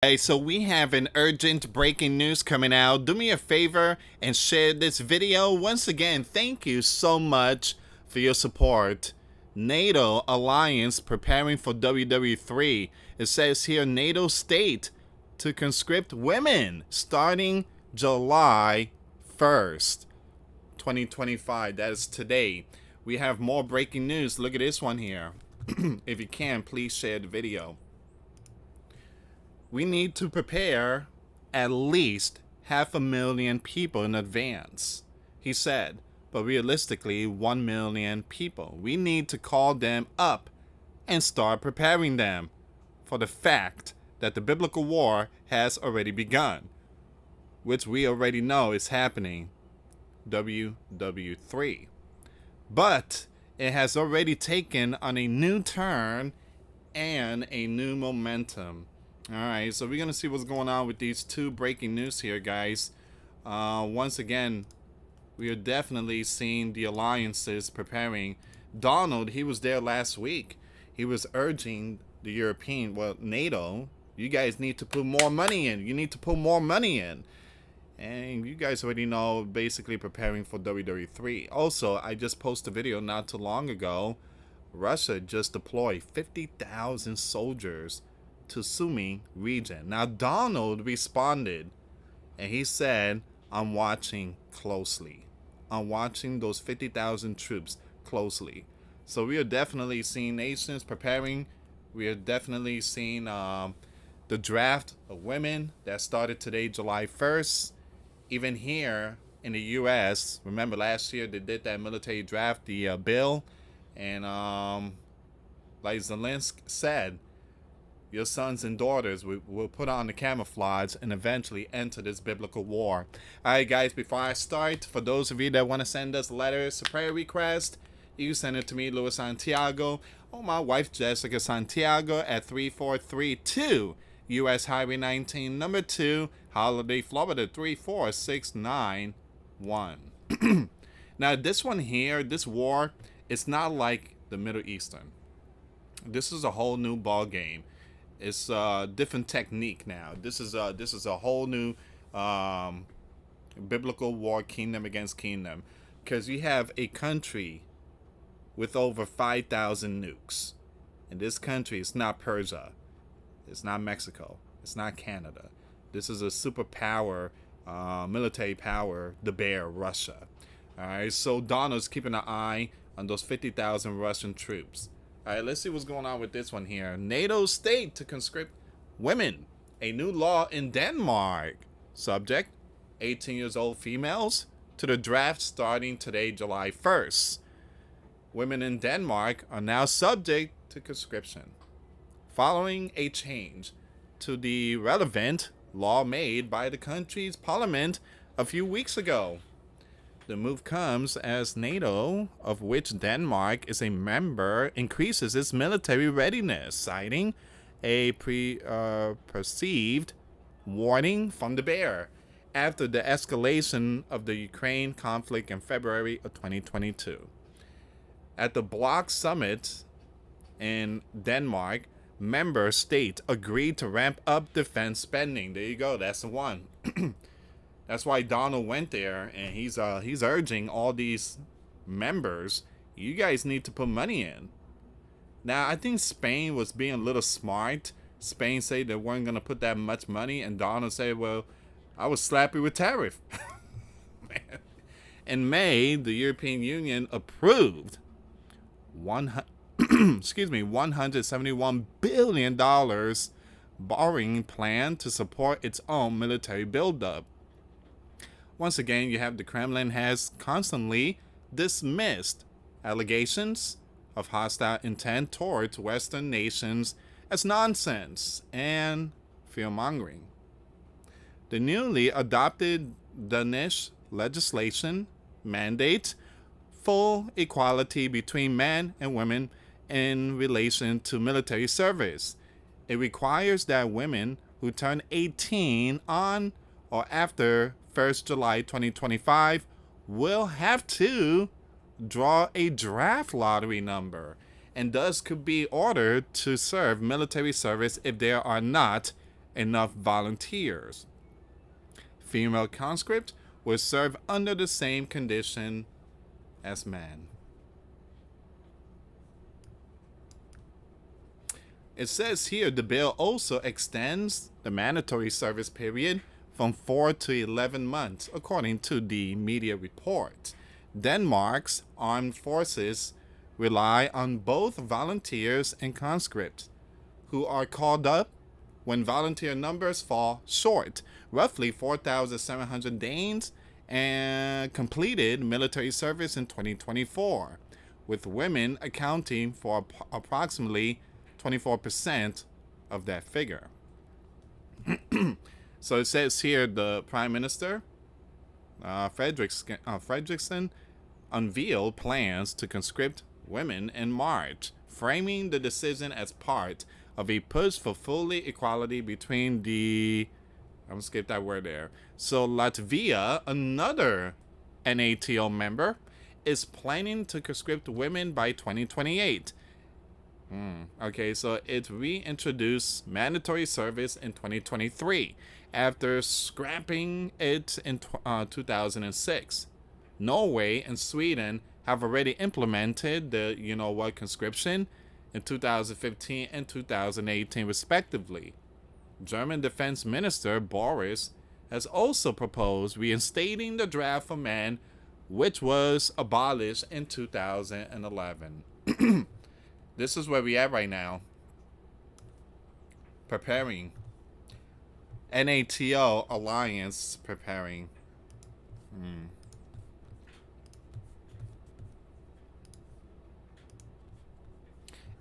Hey, so we have an urgent breaking news coming out. Do me a favor and share this video. Once again, thank you so much for your support. NATO alliance preparing for WW3. It says here NATO state to conscript women starting July 1st, 2025. That is today. We have more breaking news. Look at this one here. If you can, please share the video. We need to prepare at least 500,000 people in advance, he said, but realistically 1 million people. We need to call them up and start preparing them for the fact that the biblical war has already begun, which we already know is happening, WW3. But it has already taken on a new turn and a new momentum. Alright, so we're going to see what's going on with these two breaking news here, guys. Once again, we are definitely seeing the alliances preparing. Donald, he was there last week. He was urging the European, well, NATO, you guys need to put more money in. You need to put more money in. And you guys already know, basically preparing for WW3. Also, I just posted a video not too long ago. Russia just deployed 50,000 soldiers to Sumy region. Now Donald responded and he said, I'm watching closely. I'm watching those 50,000 troops closely. So we are definitely seeing nations preparing. We are definitely seeing the draft of women that started today, July 1st. Even here in the US, remember last year they did that military draft, the bill, and like Zelensky said, your sons and daughters will put on the camouflage and eventually enter this biblical war. Alright guys, before I start, for those of you that want to send us letters, a prayer request, you send it to me, US Santiago, or my wife Jessica Santiago at 3432 US Highway 19, number 2, Holiday, Florida 34691. Now this one here, this war, it's not like the Middle Eastern. This is a whole new ball game. It's a different technique now. This is a whole new biblical war, kingdom against kingdom, because you have a country with over 5,000 nukes, and this country is not Persia, it's not Mexico, it's not Canada. This is a superpower, military power, the bear, Russia. All right, so Donald's keeping an eye on those 50,000 Russian troops. Alright, let's see what's going on with this one here. NATO state to conscript women. A new law in Denmark. Subject, 18 years old females to the draft starting today, July 1st. Women in Denmark are now subject to conscription, following a change to the relevant law made by the country's parliament a few weeks ago. The move comes as NATO, of which Denmark is a member, increases its military readiness, citing a perceived warning from the bear after the escalation of the Ukraine conflict in February of 2022. At the Bloc Summit in Denmark, member states agreed to ramp up defense spending. There you go, that's the one. That's why Donald went there, and he's urging all these members, you guys need to put money in. Now, I think Spain was being a little smart. Spain said they weren't going to put that much money, and Donald said, well, I was slappy with tariff. In May, the European Union approved $171 billion borrowing plan to support its own military buildup. Once again, you have the Kremlin has constantly dismissed allegations of hostile intent towards Western nations as nonsense and fear-mongering. The newly adopted Danish legislation mandates full equality between men and women in relation to military service. It requires that women who turn 18 on or after 1st July 2025 will have to draw a draft lottery number and thus could be ordered to serve military service if they are not enough volunteers. Female conscripts will serve under the same condition as men. It says here the bill also extends the mandatory service period from 4 to 11 months, according to the media report. Denmark's armed forces rely on both volunteers and conscripts, who are called up when volunteer numbers fall short. Roughly 4,700 Danes and completed military service in 2024, with women accounting for approximately 24% of that figure. So it says here the Prime Minister, Fredriksson, unveiled plans to conscript women in March, framing the decision as part of a push for full equality between the... I'm going to skip that word there. So Latvia, another NATO member, is planning to conscript women by 2028. Okay, so it reintroduced mandatory service in 2023 after scrapping it in 2006. Norway and Sweden have already implemented the conscription in 2015 and 2018 respectively. German Defense Minister Boris has also proposed reinstating the draft for men, which was abolished in 2011. This is where we at right now. Preparing. NATO alliance preparing.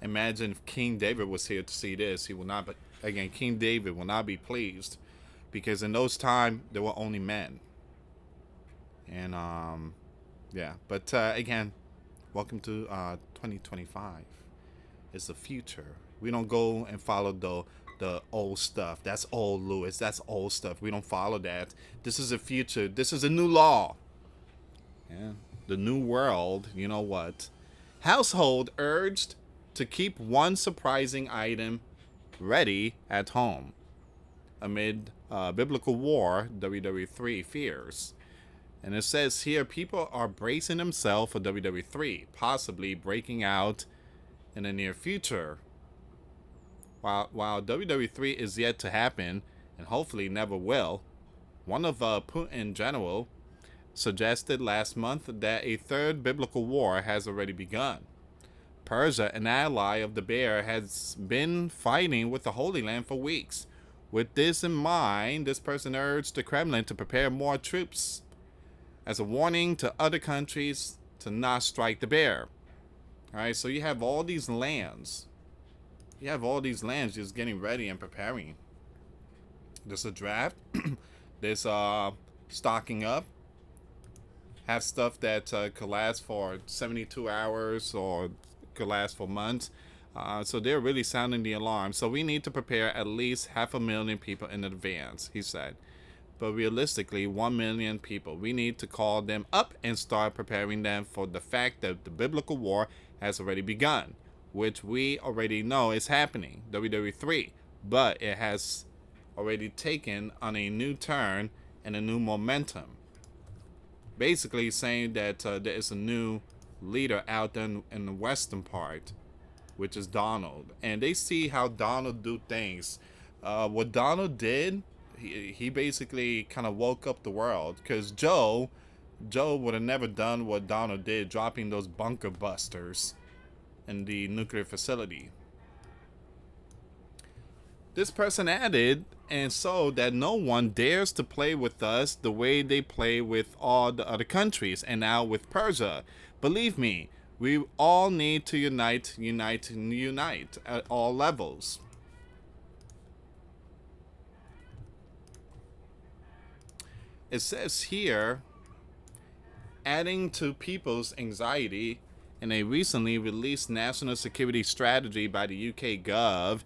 Imagine if King David was here to see this. He will not be, again, King David will not be pleased, because in those times there were only men. And yeah, but again, welcome to 2025. It's the future. We don't go and follow the old stuff. That's old, Lewis. That's old stuff. We don't follow that. This is the future. This is a new law. Yeah, the new world. You know what? Household urged to keep one surprising item ready at home amid biblical war, WWE3 fears. And it says here people are bracing themselves for WWE3, possibly breaking out in the near future. While WWE3 is yet to happen, and hopefully never will, one of Putin general suggested last month that a third biblical war has already begun. Persia, an ally of the bear, has been fighting with the Holy Land for weeks. With this in mind, this person urged the Kremlin to prepare more troops as a warning to other countries to not strike the bear. Alright, so you have all these lands. You have all these lands just getting ready and preparing. There's a draft. There's stocking up. Have stuff that could last for 72 hours or could last for months. So they're really sounding the alarm. So we need to prepare at least 500,000 people in advance, he said. But realistically, 1 million people. We need to call them up and start preparing them for the fact that the biblical war has already begun, which we already know is happening, WWE3. But it has already taken on a new turn and a new momentum. Basically saying that there is a new leader out in the western part, which is Donald. And they see how Donald do things. What Donald did, he basically kind of woke up the world, because Joe would have never done what Donald did, dropping those bunker busters in the nuclear facility. This person added, and so that no one dares to play with us the way they play with all the other countries, and now with Persia. Believe me, we all need to unite at all levels. It says here, adding to people's anxiety, in a recently released national security strategy by the UK Gov,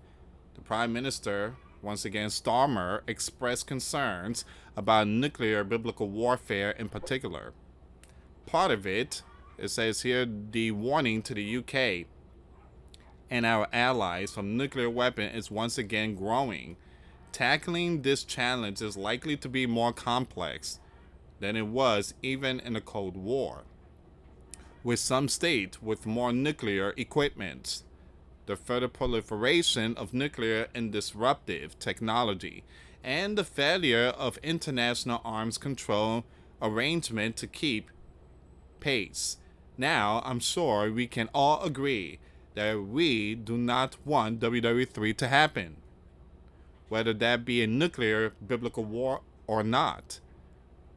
the Prime Minister, once again Starmer, expressed concerns about nuclear biblical warfare in particular. Part of it says here, the warning to the UK and our allies from nuclear weapon is once again growing. Tackling this challenge is likely to be more complex than it was even in the Cold War, with some states with more nuclear equipment. The further proliferation of nuclear and disruptive technology, and the failure of international arms control arrangement to keep pace. Now, I'm sure we can all agree that we do not want WW3 to happen, whether that be a nuclear biblical war or not.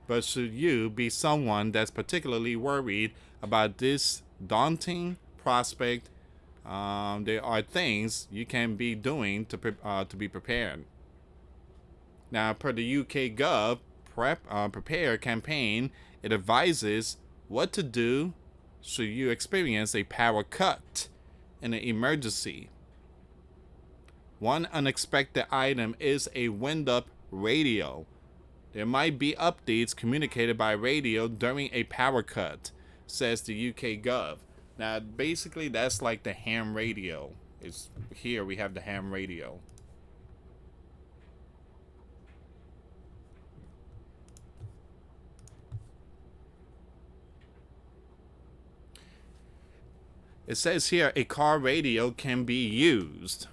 But should you be someone that's particularly worried about this daunting prospect, there are things you can be doing to be prepared. Now, per the UK Gov Prepare campaign, it advises what to do should you experience a power cut in an emergency. One unexpected item is a wind-up radio. There might be updates communicated by radio during a power cut, says the UK Gov. Now, basically, that's like the ham radio. It's here we have the ham radio. It says here a car radio can be used.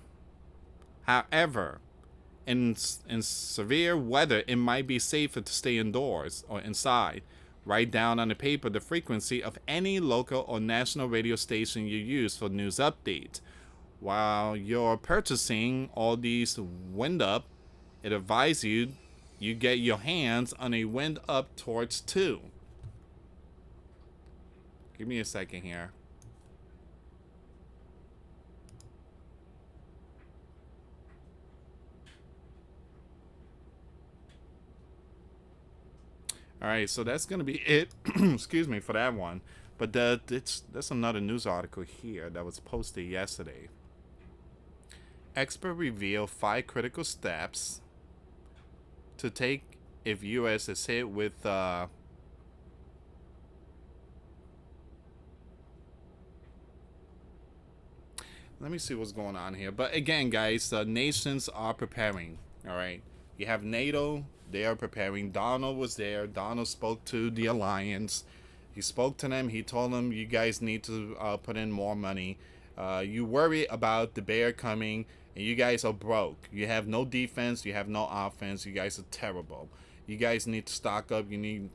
However, in severe weather, it might be safer to stay indoors or inside. Write down on the paper the frequency of any local or national radio station you use for news updates. While you're purchasing all these wind up, it advises you get your hands on a wind up torch too. Give me a second here. All right, so that's going to be it. Excuse me for that one. But that's another news article here that was posted yesterday. Expert reveal 5 critical steps to take if U.S. is hit with let me see what's going on here. But again, guys, nations are preparing. All right, you have NATO. They are preparing. Donald was there. Donald spoke to the alliance. He spoke to them. He told them, you guys need to put in more money. You worry about the bear coming, and you guys are broke. You have no defense. You have no offense. You guys are terrible. You guys need to stock up. You need,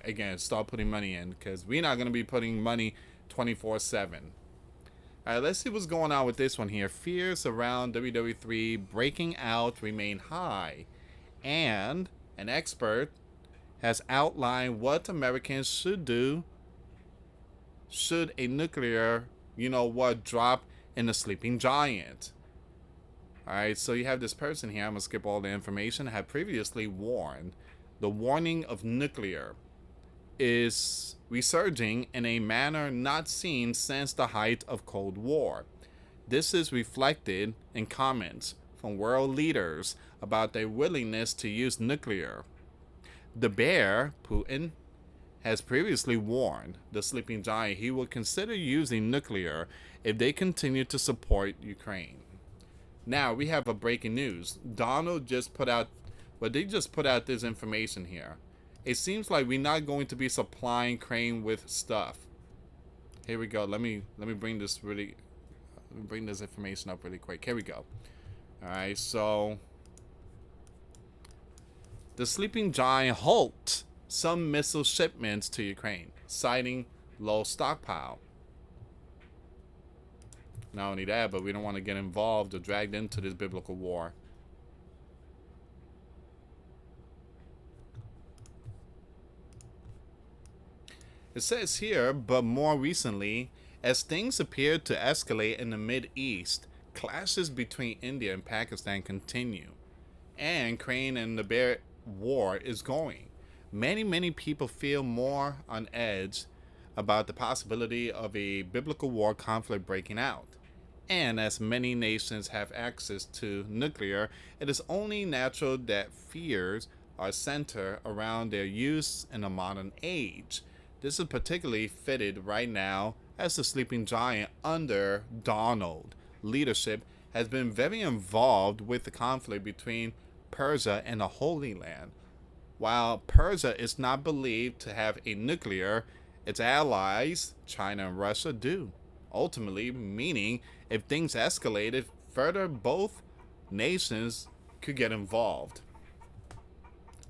again, start putting money in, because we're not going to be putting money 24/7. All right, let's see what's going on with this one here. Fears around WW3 breaking out remain high. And an expert has outlined what Americans should do should a nuclear, drop in the sleeping giant. Alright, so you have this person here. I'm going to skip all the information. Had previously warned the warning of nuclear is resurging in a manner not seen since the height of Cold War. This is reflected in comments from world leaders about their willingness to use nuclear. The bear, Putin, has previously warned the sleeping giant he will consider using nuclear if they continue to support Ukraine. Now we have a breaking news. Donald just put out, they just put out this information here. It seems like we're not going to be supplying Ukraine with stuff. Here we go. Let me bring this information up really quick. Here we go. All right, so the sleeping giant halted some missile shipments to Ukraine, citing low stockpile. Not only that, but we don't want to get involved or dragged into this biblical war. It says here, but more recently, as things appeared to escalate in the Mideast, clashes between India and Pakistan continue, and Ukraine and the bear war is going. Many people feel more on edge about the possibility of a biblical war conflict breaking out. And as many nations have access to nuclear, it is only natural that fears are centered around their use in a modern age. This is particularly fitted right now as the sleeping giant under Donald leadership has been very involved with the conflict between Persia and the Holy Land. While Persia is not believed to have a nuclear, its allies, China and Russia, do. Ultimately, meaning if things escalated further, both nations could get involved.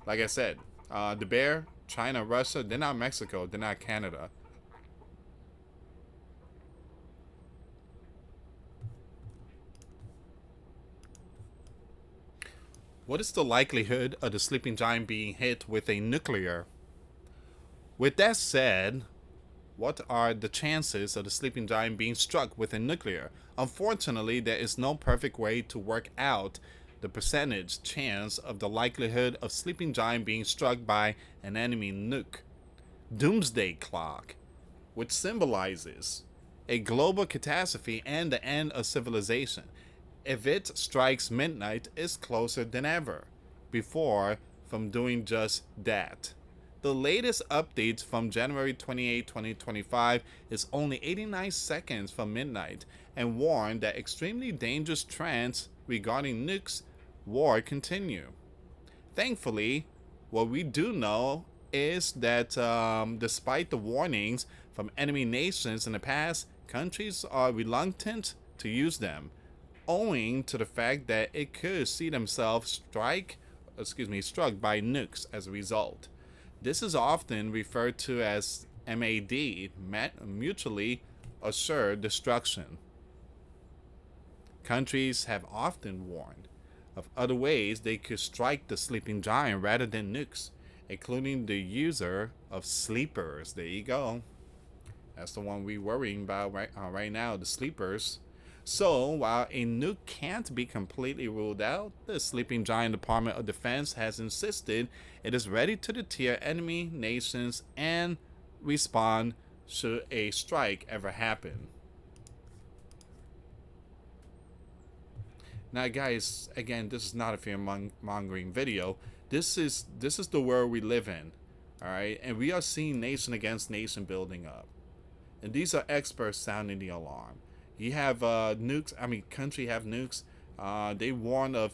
Like I said, the bear, China, Russia, they're not Mexico, they're not Canada. What is the likelihood of the sleeping giant being hit with a nuclear? With that said, what are the chances of the sleeping giant being struck with a nuclear? Unfortunately, there is no perfect way to work out the percentage chance of the likelihood of sleeping giant being struck by an enemy nuke. Doomsday clock, which symbolizes a global catastrophe and the end of civilization. If it strikes midnight, is closer than ever before from doing just that. The latest updates from January 28, 2025 is only 89 seconds from midnight and warn that extremely dangerous trends regarding nukes war continue. Thankfully, what we do know is that despite the warnings from enemy nations in the past, countries are reluctant to use them, owing to the fact that it could see themselves struck by nukes as a result. This is often referred to as MAD, mutually assured destruction. Countries have often warned of other ways they could strike the sleeping giant rather than nukes, including the user of sleepers. There you go. That's the one we're worrying about right now, the sleepers. So, while a nuke can't be completely ruled out, the sleeping giant Department of Defense has insisted it is ready to deter enemy nations and respond should a strike ever happen. Now, guys, again, this is not a fear-mongering video. This is the world we live in, all right? And we are seeing nation against nation building up. And these are experts sounding the alarm. You have nukes. Country have nukes. They warn of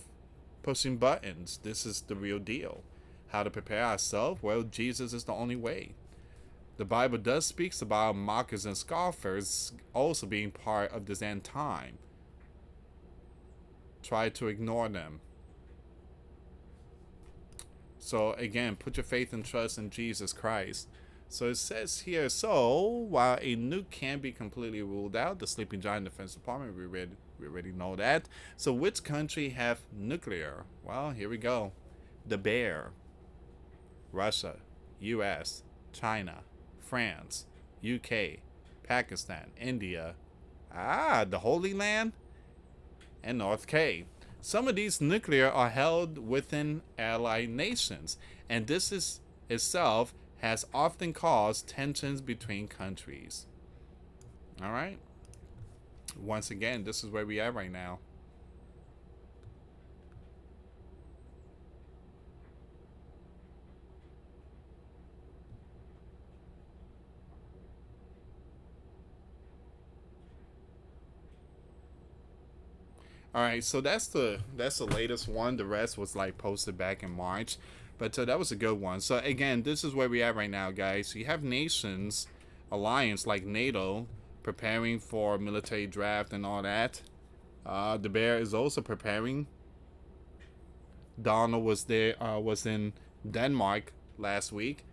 pushing buttons. This is the real deal. How to prepare ourselves? Well, Jesus is the only way. The Bible does speaks about mockers and scoffers also being part of this end time. Try to ignore them. So again, put your faith and trust in Jesus Christ. So it says here, so while a nuke can be completely ruled out, the sleeping giant Defense Department, we already know that. So which country have nuclear? Well, here we go. The bear. Russia, US, China, France, UK, Pakistan, India, the Holy Land, and North K. Some of these nuclear are held within allied nations, and this is itself has often caused tensions between countries. All right. Once again, this is where we are right now. All right, so that's the latest one. The rest was like posted back in March. But that was a good one. So again, this is where we are right now, guys. You have nations, alliance like Nato, preparing for military draft and all that. The bear is also preparing. Donald was there. Was in Denmark last week.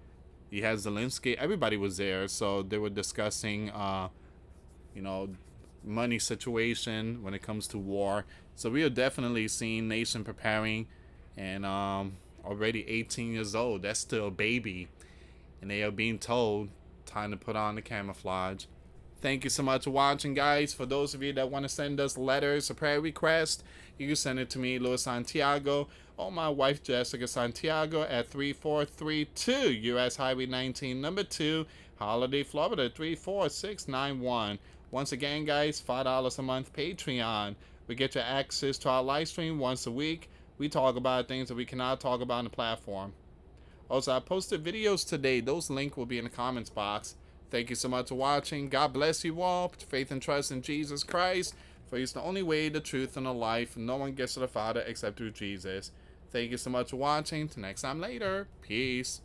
He has Zelensky. Everybody was there, so they were discussing, money situation when it comes to war. So we are definitely seeing nation preparing, and already 18 years old. That's still a baby. And they are being told, time to put on the camouflage. Thank you so much for watching, guys. For those of you that want to send us letters or prayer requests, you can send it to me, US Santiago, or my wife, Jessica Santiago, at 3432 US Highway 19, number 2, Holiday, Florida, 34691. Once again, guys, $5 a month Patreon. We get you access to our live stream once a week. We talk about things that we cannot talk about on the platform. Also, I posted videos today. Those links will be in the comments box. Thank you so much for watching. God bless you all. Put your faith and trust in Jesus Christ. For He's the only way, the truth, and the life. No one gets to the Father except through Jesus. Thank you so much for watching. Till next time later. Peace.